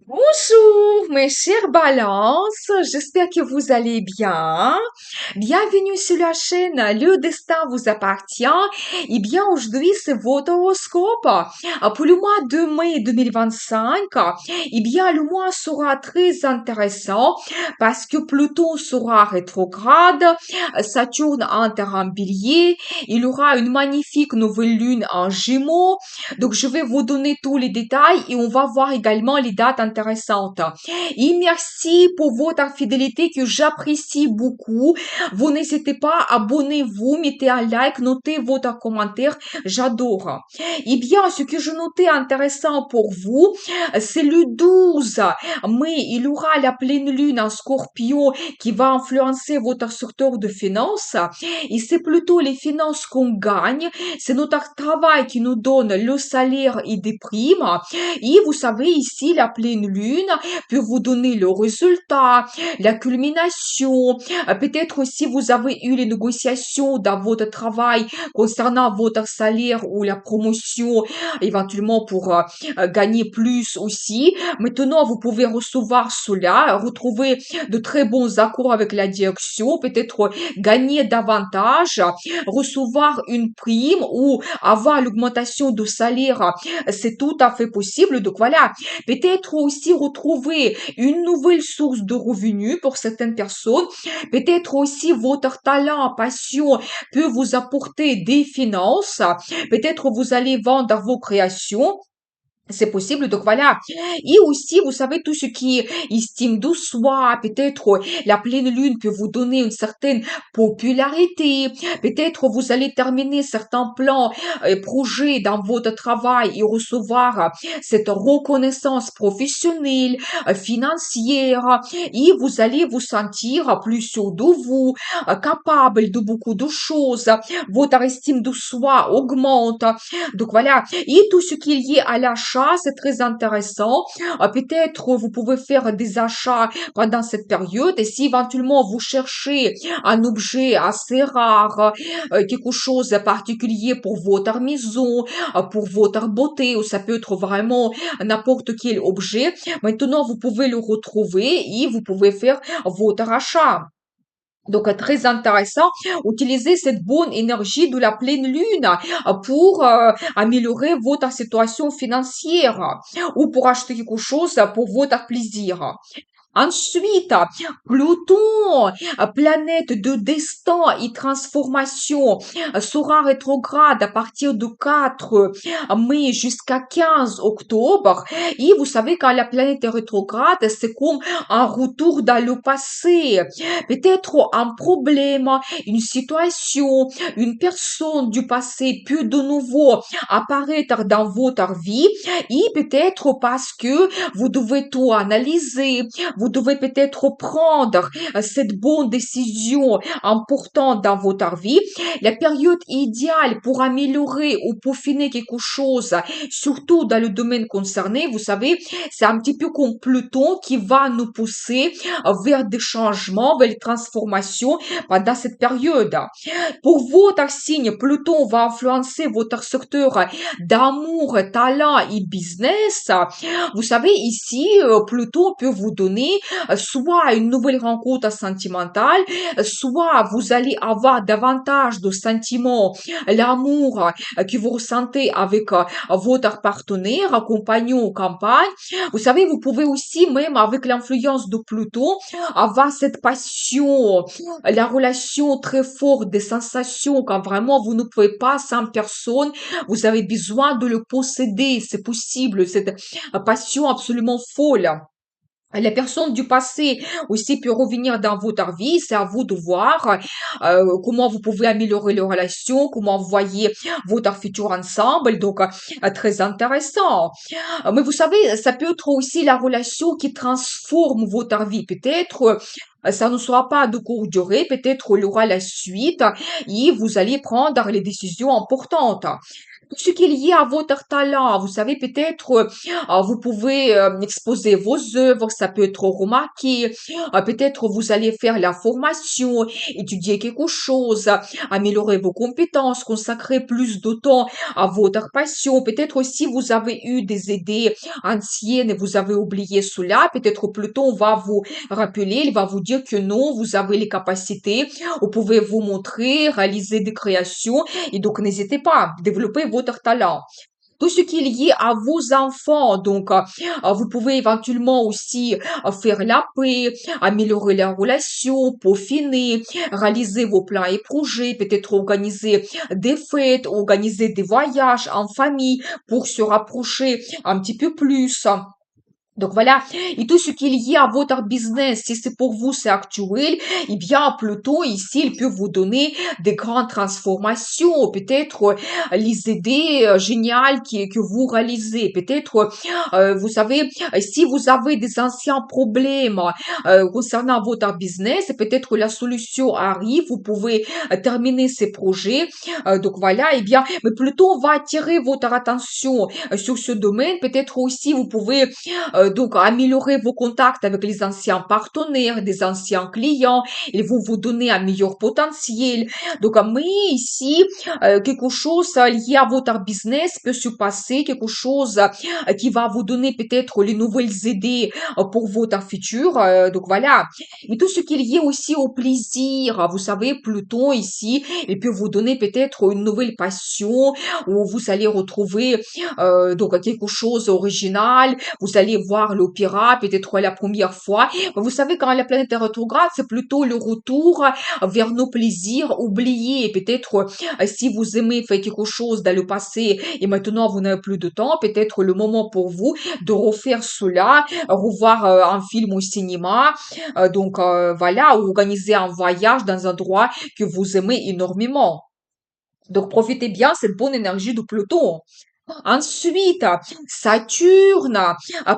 Bonjour, mes chères balances, j'espère que vous allez bien. Bienvenue sur la chaîne Le Destin vous appartient. Eh bien, aujourd'hui, c'est votre horoscope. Pour le mois de mai 2025, eh bien, le mois sera très intéressant parce que Pluton sera rétrograde, Saturne entre en bélier, il y aura une magnifique nouvelle lune en Gémeaux. Donc, je vais vous donner tous les détails et on va voir également les dates intéressantes. Et merci pour votre fidélité que j'apprécie beaucoup. Vous n'hésitez pas, abonnez-vous, mettez un like, notez votre commentaire. J'adore. Eh bien, ce que je notais intéressant pour vous, c'est le 12 mai, il y aura la pleine lune en Scorpion qui va influencer votre secteur de finances. Et c'est plutôt les finances qu'on gagne. C'est notre travail qui nous donne le salaire et des primes. Et vous savez, ici, la pleine lune peut vous donner le résultat, la culmination. Peut-être aussi vous avez eu les négociations dans votre travail concernant votre salaire ou la promotion, éventuellement pour gagner plus aussi. Maintenant, vous pouvez recevoir cela, retrouver de très bons accords avec la direction, peut-être gagner davantage, recevoir une prime ou avoir l'augmentation de salaire, c'est tout à fait possible. Donc voilà, peut-être aussi retrouver une nouvelle source de revenus pour certaines personnes. Peut-être aussi votre talent, passion peut vous apporter des finances. Peut-être vous allez vendre vos créations. C'est possible, donc voilà. Et aussi, vous savez, tout ce qui est estime de soi, peut-être la pleine lune peut vous donner une certaine popularité. Peut-être vous allez terminer certains plans, projets dans votre travail et recevoir cette reconnaissance professionnelle, financière. Et vous allez vous sentir plus sûr de vous, capable de beaucoup de choses. Votre estime de soi augmente. Donc voilà. Et tout ce qui est lié à l'achat, c'est très intéressant. Peut-être vous pouvez faire des achats pendant cette période et si éventuellement vous cherchez un objet assez rare, quelque chose de particulier pour votre maison, pour votre beauté, ou ça peut être vraiment n'importe quel objet, maintenant vous pouvez le retrouver et vous pouvez faire votre achat. Donc, très intéressant, utiliser cette bonne énergie de la pleine lune pour améliorer votre situation financière ou pour acheter quelque chose pour votre plaisir. Ensuite, Pluton, planète de destin et transformation, sera rétrograde à partir du 4 mai jusqu'à 15 octobre. Et vous savez, quand la planète est rétrograde, c'est comme un retour dans le passé. Peut-être un problème, une situation, une personne du passé peut de nouveau apparaître dans votre vie et peut-être parce que vous devez tout analyser, vous devez peut-être prendre cette bonne décision importante dans votre vie. La période idéale pour améliorer ou peaufiner quelque chose, surtout dans le domaine concerné, vous savez, c'est un petit peu comme Pluton qui va nous pousser vers des changements, vers les transformations pendant cette période. Pour votre signe, Pluton va influencer votre secteur d'amour, talent et business. Vous savez, ici, Pluton peut vous donner soit une nouvelle rencontre sentimentale, soit vous allez avoir davantage de sentiments, l'amour que vous ressentez avec votre partenaire, compagnon ou compagne. Vous savez, vous pouvez aussi, même avec l'influence de Pluton, avoir cette passion, la relation très forte, des sensations, quand vraiment vous ne pouvez pas sans personne, vous avez besoin de le posséder, c'est possible, cette passion absolument folle. Les personnes du passé aussi peuvent revenir dans votre vie, c'est à vous de voir comment vous pouvez améliorer les relations, comment vous voyez votre futur ensemble, donc très intéressant. Mais vous savez, ça peut être aussi la relation qui transforme votre vie. Peut-être ça ne sera pas de courte durée, peut-être il y aura la suite et vous allez prendre les décisions importantes. Tout ce qui est lié à votre talent, vous savez, peut-être, vous pouvez exposer vos œuvres, ça peut être remarqué, peut-être vous allez faire la formation, étudier quelque chose, améliorer vos compétences, consacrer plus de temps à votre passion. Peut-être aussi vous avez eu des idées anciennes et vous avez oublié cela. Peut-être plutôt on va vous rappeler, il va vous dire que non, vous avez les capacités, vous pouvez vous montrer, réaliser des créations et donc n'hésitez pas à développer votre talent. Tout ce qui est lié à vos enfants, donc vous pouvez éventuellement aussi faire la paix, améliorer la relation, peaufiner, réaliser vos plans et projets, peut-être organiser des fêtes, organiser des voyages en famille pour se rapprocher un petit peu plus. Donc voilà, et tout ce qui est lié à votre business, si c'est pour vous, c'est actuel, eh bien plutôt ici, il peut vous donner des grandes transformations, peut-être les idées géniales que vous réalisez, peut-être, vous savez, si vous avez des anciens problèmes concernant votre business, peut-être que la solution arrive, vous pouvez terminer ces projets. Donc voilà, eh bien, mais plutôt on va attirer votre attention sur ce domaine, peut-être aussi vous pouvez donc, améliorer vos contacts avec les anciens partenaires, des anciens clients. Ils vont vous donner un meilleur potentiel. Donc, mais ici, quelque chose lié à votre business peut se passer, quelque chose qui va vous donner peut-être les nouvelles idées pour votre futur. Donc, voilà. Et tout ce qui est lié aussi au plaisir, vous savez, Pluton ici, il peut vous donner peut-être une nouvelle passion où vous allez retrouver donc quelque chose d'original, vous allez voir l'opéra, peut-être la première fois. Vous savez, quand la planète est rétrograde, c'est plutôt le retour vers nos plaisirs oubliés. Peut-être, si vous aimez faire quelque chose dans le passé et maintenant vous n'avez plus de temps, peut-être le moment pour vous de refaire cela, revoir un film au cinéma, donc voilà, ou organiser un voyage dans un endroit que vous aimez énormément. Donc profitez bien cette bonne énergie de Pluton. Ensuite, Saturne,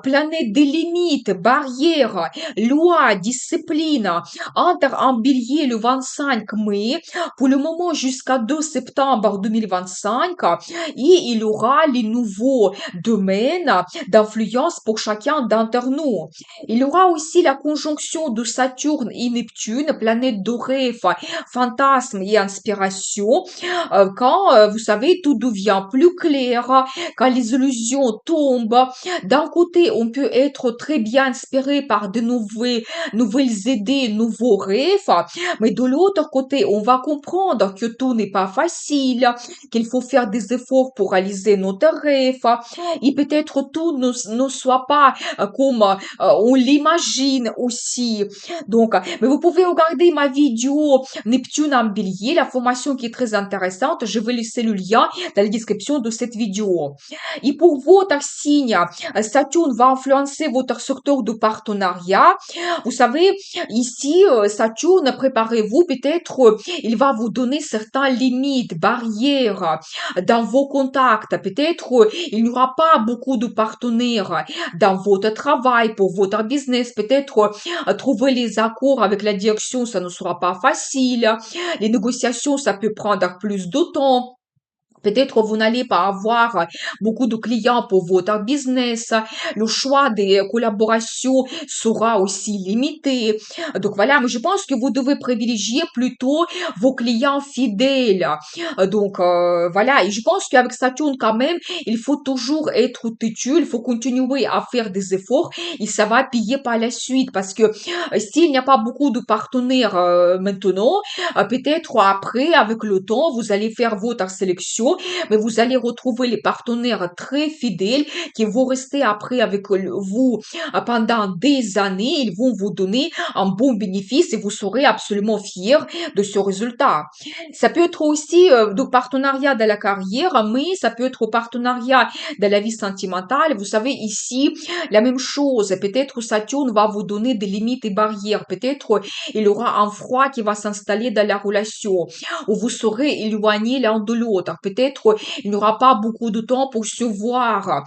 planète des limites, barrières, lois, discipline, entre en bélier le 25 mai, pour le moment jusqu'à 2 septembre 2025, et il aura les nouveaux domaines d'influence pour chacun d'entre nous. Il aura aussi la conjonction de Saturne et Neptune, planète de rêve, fantasme et inspiration, quand, vous savez, tout devient plus clair, quand les illusions tombent. D'un côté, on peut être très bien inspiré par de nouvelles idées, nouveaux rêves, mais de l'autre côté, on va comprendre que tout n'est pas facile, qu'il faut faire des efforts pour réaliser notre rêve, et peut-être tout ne soit pas comme on l'imagine aussi. Donc, mais vous pouvez regarder ma vidéo Neptune en bélier, la formation qui est très intéressante. Je vais laisser le lien dans la description de cette vidéo. Et pour votre signe, Saturne va influencer votre secteur de partenariat. Vous savez, ici, Saturne, préparez-vous, peut-être, il va vous donner certaines limites, barrières dans vos contacts. Peut-être, il n'y aura pas beaucoup de partenaires dans votre travail, pour votre business. Peut-être, trouver les accords avec la direction, ça ne sera pas facile. Les négociations, ça peut prendre plus de temps. Peut-être vous n'allez pas avoir beaucoup de clients pour votre business. Le choix des collaborations sera aussi limité. Donc voilà, mais je pense que vous devez privilégier plutôt vos clients fidèles. Donc voilà, et je pense qu'avec Saturne quand même, il faut toujours être têtu, il faut continuer à faire des efforts et ça va payer par la suite parce que s'il n'y a pas beaucoup de partenaires maintenant, peut-être après, avec le temps, vous allez faire votre sélection, mais vous allez retrouver les partenaires très fidèles qui vont rester après avec vous pendant des années. Ils vont vous donner un bon bénéfice et vous serez absolument fiers de ce résultat. Ça peut être aussi de partenariat dans la carrière, mais ça peut être partenariat dans la vie sentimentale. Vous savez, ici, la même chose. Peut-être Saturne va vous donner des limites et barrières. Peut-être il y aura un froid qui va s'installer dans la relation, où vous serez éloignés l'un de l'autre. Peut-être peut-être il n'y aura pas beaucoup de temps pour se voir.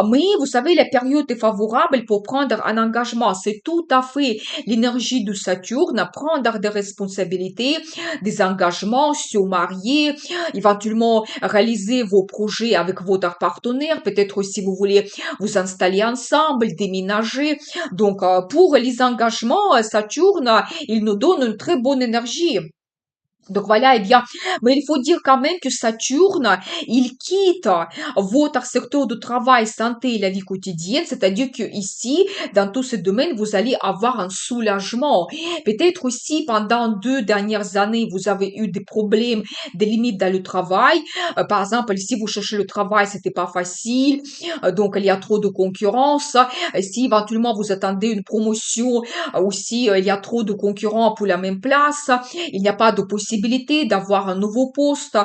Mais vous savez, la période est favorable pour prendre un engagement. C'est tout à fait l'énergie de Saturne, prendre des responsabilités, des engagements, se marier, éventuellement réaliser vos projets avec votre partenaire, peut-être si vous voulez vous installer ensemble, déménager. Donc, pour les engagements, Saturne, il nous donne une très bonne énergie. Donc voilà, eh bien, mais il faut dire quand même que Saturne, il quitte votre secteur de travail, santé et la vie quotidienne, c'est-à-dire que ici, dans tous ces domaines, vous allez avoir un soulagement. Peut-être aussi pendant 2 dernières années, vous avez eu des problèmes, des limites dans le travail. Par exemple, si vous cherchez le travail, c'était pas facile, donc il y a trop de concurrence. Si éventuellement vous attendez une promotion, aussi il y a trop de concurrents pour la même place, il n'y a pas de possibilité d'avoir un nouveau poste.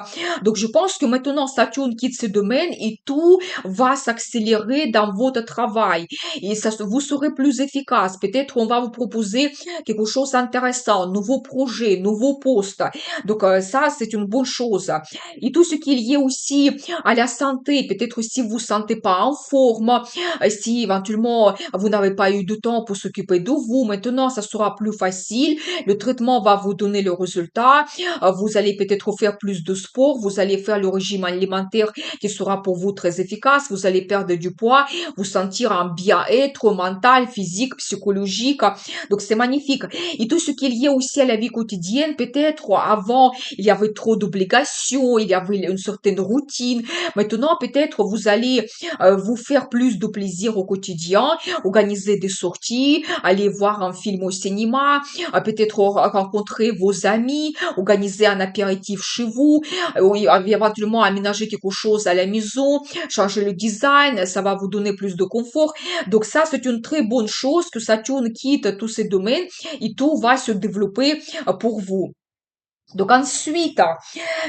Donc, je pense que maintenant, Saturne quitte ce domaine et tout va s'accélérer dans votre travail. Et ça, vous serez plus efficace. Peut-être on va vous proposer quelque chose d'intéressant, nouveau projet, nouveau poste. Donc, ça, c'est une bonne chose. Et tout ce qui est lié aussi à la santé, peut-être si vous ne vous sentez pas en forme, si éventuellement vous n'avez pas eu de temps pour s'occuper de vous, maintenant, ça sera plus facile. Le traitement va vous donner le résultat. Vous allez peut-être faire plus de sport. Vous allez faire le régime alimentaire qui sera pour vous très efficace. Vous allez perdre du poids, vous sentir un bien-être mental, physique, psychologique. Donc, c'est magnifique. Et tout ce qui est lié aussi à la vie quotidienne, peut-être avant, il y avait trop d'obligations, il y avait une certaine routine. Maintenant, peut-être vous allez vous faire plus de plaisir au quotidien, organiser des sorties, aller voir un film au cinéma, peut-être rencontrer vos amis, organiser un apéritif chez vous, ou éventuellement aménager quelque chose à la maison, changer le design, ça va vous donner plus de confort. Donc ça, c'est une très bonne chose que Saturne quitte tous ces domaines et tout va se développer pour vous. Donc ensuite,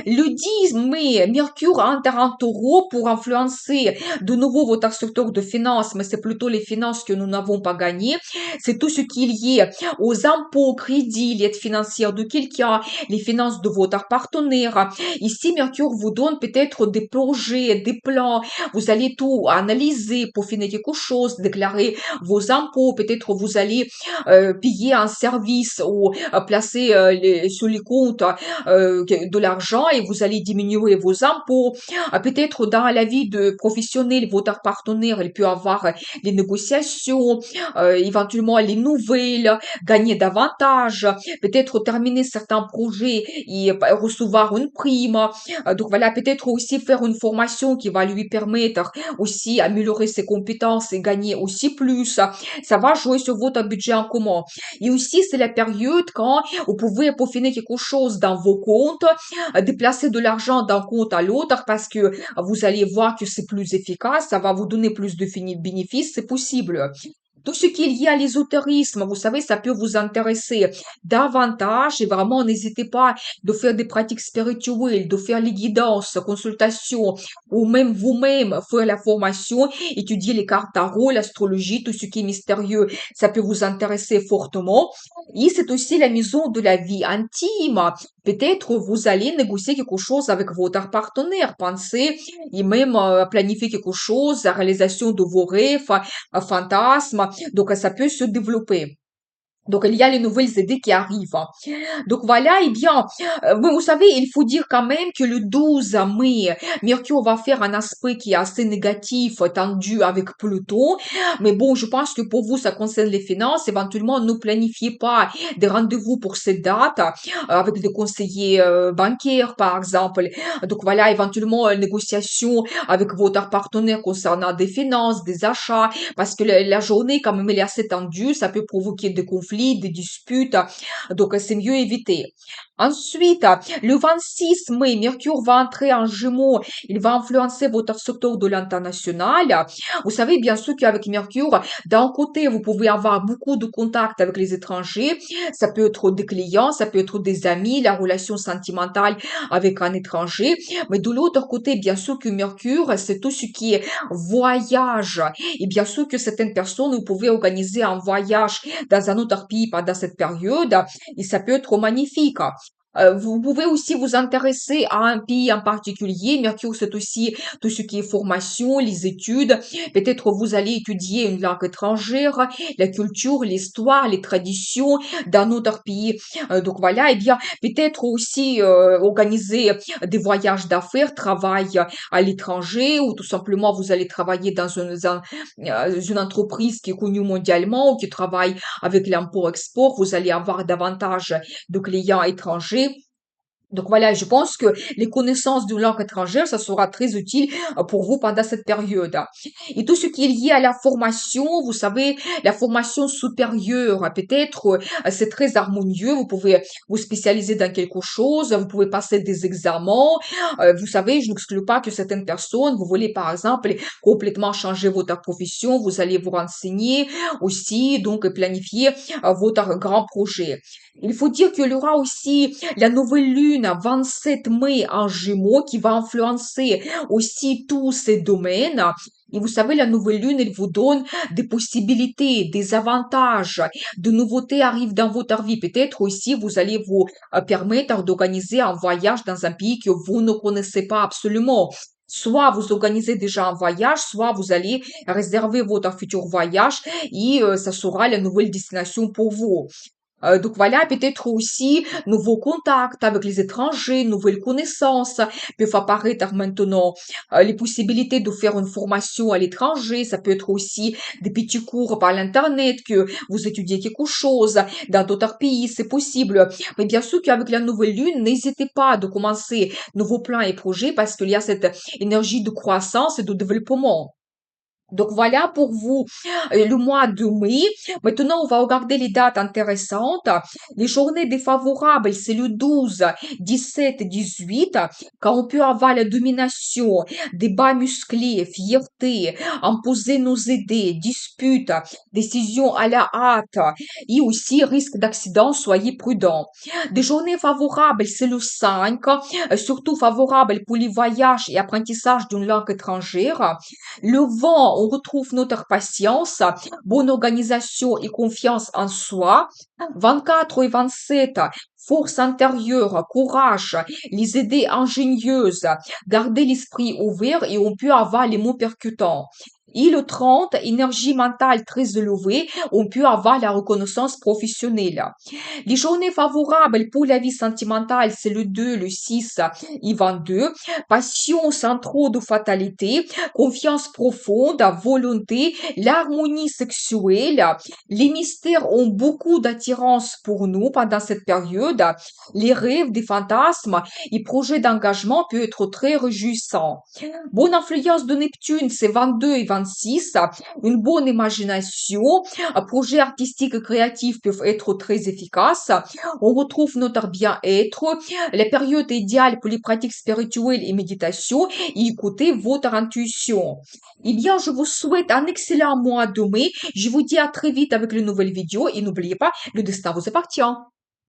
le 10 mai, Mercure entre en taureau pour influencer de nouveau votre secteur de finances, mais c'est plutôt les finances que nous n'avons pas gagnées. C'est tout ce qui est lié aux impôts, crédits, l'aide financière de quelqu'un, les finances de votre partenaire. Ici, Mercure vous donne peut-être des projets, des plans. Vous allez tout analyser pour finir quelque chose, déclarer vos impôts. Peut-être vous allez payer un service ou placer sur les comptes de l'argent et vous allez diminuer vos impôts. Peut-être dans la vie de professionnel, votre partenaire, il peut avoir des négociations, éventuellement les nouvelles, gagner davantage, peut-être terminer certains projets et recevoir une prime. Donc voilà, peut-être aussi faire une formation qui va lui permettre aussi améliorer ses compétences et gagner aussi plus. Ça va jouer sur votre budget en commun. Et aussi, c'est la période quand vous pouvez peaufiner quelque chose dans vos comptes, déplacer de l'argent d'un compte à l'autre parce que vous allez voir que c'est plus efficace, ça va vous donner plus de bénéfices, c'est possible. Tout ce qui est lié à l'ésotérisme, vous savez, ça peut vous intéresser davantage et vraiment n'hésitez pas de faire des pratiques spirituelles, de faire les guidances, consultations ou même vous-même faire la formation, étudier les cartes tarot, l'astrologie, tout ce qui est mystérieux, ça peut vous intéresser fortement. Et c'est aussi la maison de la vie intime. Peut-être vous allez négocier quelque chose avec votre partenaire, pensez et même planifier quelque chose, la réalisation de vos rêves, fantasmes. Donc, ça peut se développer. Donc, il y a les nouvelles idées qui arrivent. Donc voilà, eh bien, vous savez, il faut dire quand même que le 12 mai, Mercure va faire un aspect qui est assez négatif, tendu avec Pluton. Mais bon, je pense que pour vous, ça concerne les finances. Éventuellement, ne planifiez pas des rendez-vous pour cette date avec des conseillers bancaires, par exemple. Donc voilà, éventuellement, négociation avec votre partenaire concernant des finances, des achats, parce que la journée, quand même, elle est assez tendue. Ça peut provoquer des conflits, des disputes. Donc, c'est mieux éviter. Ensuite, le 26 mai, Mercure va entrer en Gémeaux. Il va influencer votre secteur de l'international. Vous savez, bien sûr qu'avec Mercure, d'un côté, vous pouvez avoir beaucoup de contacts avec les étrangers. Ça peut être des clients, ça peut être des amis, la relation sentimentale avec un étranger. Mais de l'autre côté, bien sûr que Mercure, c'est tout ce qui est voyage. Et bien sûr que certaines personnes, vous pouvez organiser un voyage dans un autre pays pendant cette période et ça peut être magnifique. Vous pouvez aussi vous intéresser à un pays en particulier. Mercure, c'est aussi tout ce qui est formation, les études. Peut-être vous allez étudier une langue étrangère, la culture, l'histoire, les traditions d'un autre pays. Donc voilà, et bien peut-être aussi organiser des voyages d'affaires, travail à l'étranger, ou tout simplement vous allez travailler dans une entreprise qui est connue mondialement ou qui travaille avec l'import-export. Vous allez avoir davantage de clients étrangers. Donc voilà, je pense que les connaissances d'une langue étrangère, ça sera très utile pour vous pendant cette période. Et tout ce qui est lié à la formation, vous savez, la formation supérieure, peut-être, c'est très harmonieux. Vous pouvez vous spécialiser dans quelque chose, vous pouvez passer des examens. Vous savez, je n'exclus pas que certaines personnes, vous voulez par exemple complètement changer votre profession, vous allez vous renseigner aussi, donc planifier votre grand projet. Il faut dire qu'il y aura aussi la nouvelle lune, 27 mai en Gémeaux, qui va influencer aussi tous ces domaines. Et vous savez, la nouvelle lune, elle vous donne des possibilités, des avantages, de nouveautés arrivent dans votre vie. Peut-être aussi, vous allez vous permettre d'organiser un voyage dans un pays que vous ne connaissez pas absolument. Soit vous organisez déjà un voyage, soit vous allez réserver votre futur voyage et ça sera la nouvelle destination pour vous. Donc voilà, peut-être aussi nouveaux contacts avec les étrangers, nouvelles connaissances peuvent apparaître maintenant. Les possibilités de faire une formation à l'étranger, ça peut être aussi des petits cours par l'internet, que vous étudiez quelque chose dans d'autres pays, c'est possible. Mais bien sûr qu'avec la nouvelle lune, n'hésitez pas de commencer nouveaux plans et projets parce qu'il y a cette énergie de croissance et de développement. Donc voilà pour vous le mois de mai. Maintenant, on va regarder les dates intéressantes. Les journées défavorables, c'est le 12, 17, 18, quand on peut avoir la domination, débat musclés, fierté, imposer nos idées, disputes, décisions à la hâte et aussi risque d'accident, soyez prudents. Des journées favorables, c'est le 5, surtout favorable pour les voyages et apprentissage d'une langue étrangère. Le vent, on retrouve notre patience, bonne organisation et confiance en soi. 24 et 27, force intérieure, courage, les idées ingénieuses, garder l'esprit ouvert et on peut avoir les mots percutants. Et le 30, énergie mentale très élevée, on peut avoir la reconnaissance professionnelle. Les journées favorables pour la vie sentimentale, c'est le 2, le 6 et 22. Passion sans trop de fatalité, confiance profonde, volonté, l'harmonie sexuelle. Les mystères ont beaucoup d'attirance pour nous pendant cette période. Les rêves, des fantasmes et projets d'engagement peuvent être très réjouissants. Bonne influence de Neptune, c'est 22 et 26. Une bonne imagination, projets artistiques et créatifs peuvent être très efficaces. On retrouve notre bien-être, la période idéale pour les pratiques spirituelles et méditation, et écoutez votre intuition. Eh bien, je vous souhaite un excellent mois de mai. Je vous dis à très vite avec une nouvelle vidéo et n'oubliez pas, le destin vous appartient.